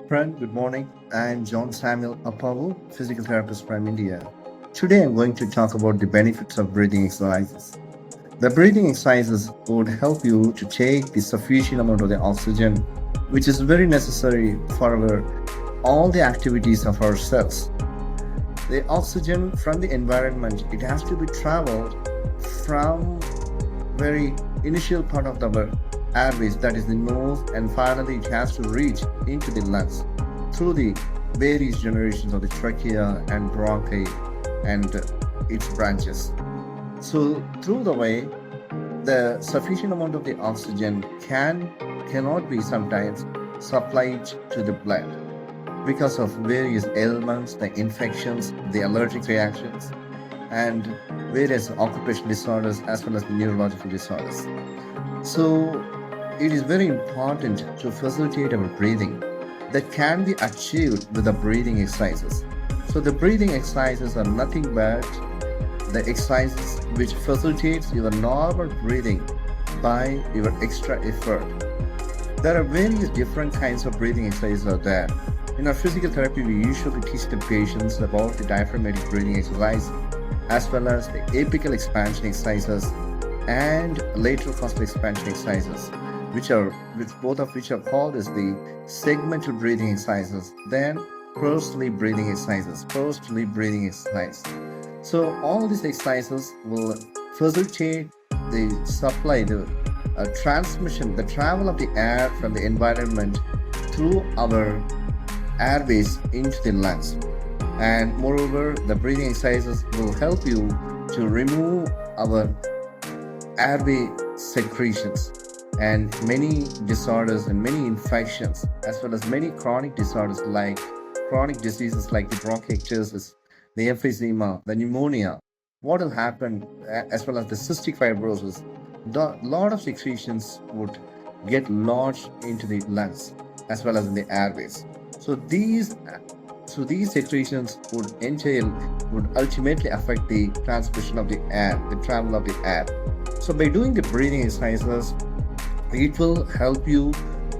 friend, good morning. I'm John Samuel Appavoo, physical therapist from India. Today I'm going to talk about the benefits of breathing exercises. The breathing exercises would help you to take the sufficient amount of the oxygen, which is very necessary for all the activities of our cells. The oxygen from the environment, it has to be traveled from very initial part of the airways, that is the nose, and finally it has to reach into the lungs through the various generations of the trachea and bronchi and its branches. So through the way, the sufficient amount of the oxygen cannot be sometimes supplied to the blood because of various ailments, the infections, the allergic reactions, and various occupational disorders as well as the neurological disorders. So it is very important to facilitate our breathing that can be achieved with the breathing exercises. So the breathing exercises are nothing but the exercises which facilitates your normal breathing by your extra effort. There are various different kinds of breathing exercises out there. In our physical therapy, we usually teach the patients about the diaphragmatic breathing exercise as well as the apical expansion exercises and lateral costal expansion exercises, which both of which are called as the segmental breathing exercises, then pursed-lip breathing exercises, pursed-lip breathing exercise. So all these exercises will facilitate the supply, the transmission, the travel of the air from the environment through our airways into the lungs. And moreover, the breathing exercises will help you to remove our airway secretions and many disorders and many infections, as well as many chronic disorders like chronic diseases like the bronchiectasis, the emphysema, the pneumonia. What will happen, as well as the cystic fibrosis, a lot of secretions would get lodged into the lungs as well as in the airways. So these secretions would ultimately affect the transmission of the air, the travel of the air. So by doing the breathing exercises, it will help you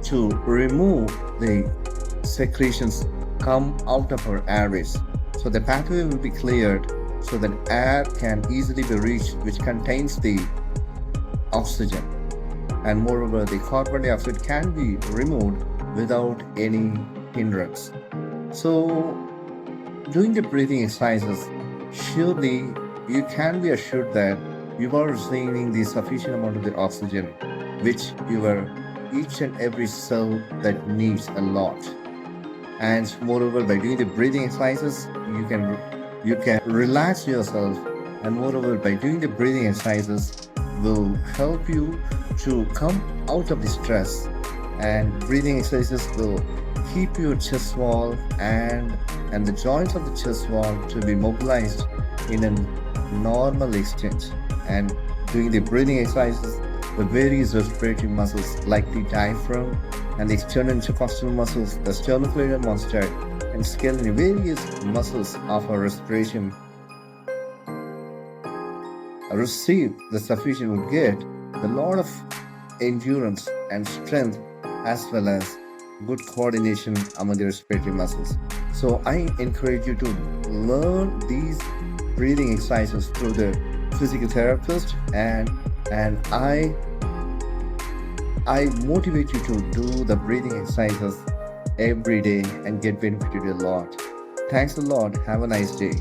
to remove the secretions come out of our airways. So the pathway will be cleared so that air can easily be reached, which contains the oxygen. And moreover, the carbon dioxide can be removed without any hindrance. So doing the breathing exercises, surely you can be assured that you are receiving the sufficient amount of the oxygen which your each and every cell that needs a lot. And moreover, by doing the breathing exercises, you can relax yourself, and moreover, by doing the breathing exercises will help you to come out of the stress, and breathing exercises will keep your chest wall and the joints of the chest wall to be mobilized in a normal extent. And doing the breathing exercises, the various respiratory muscles like the diaphragm and the external intercostal muscles, the sternocleidomastoid muscle, and skeleton, various muscles of our respiration receive the sufficient, would get a lot of endurance and strength as well as good coordination among the respiratory muscles. So I encourage you to learn these breathing exercises through the physical therapist, and I motivate you to do the breathing exercises every day and get benefited a lot. Thanks a lot. Have a nice day.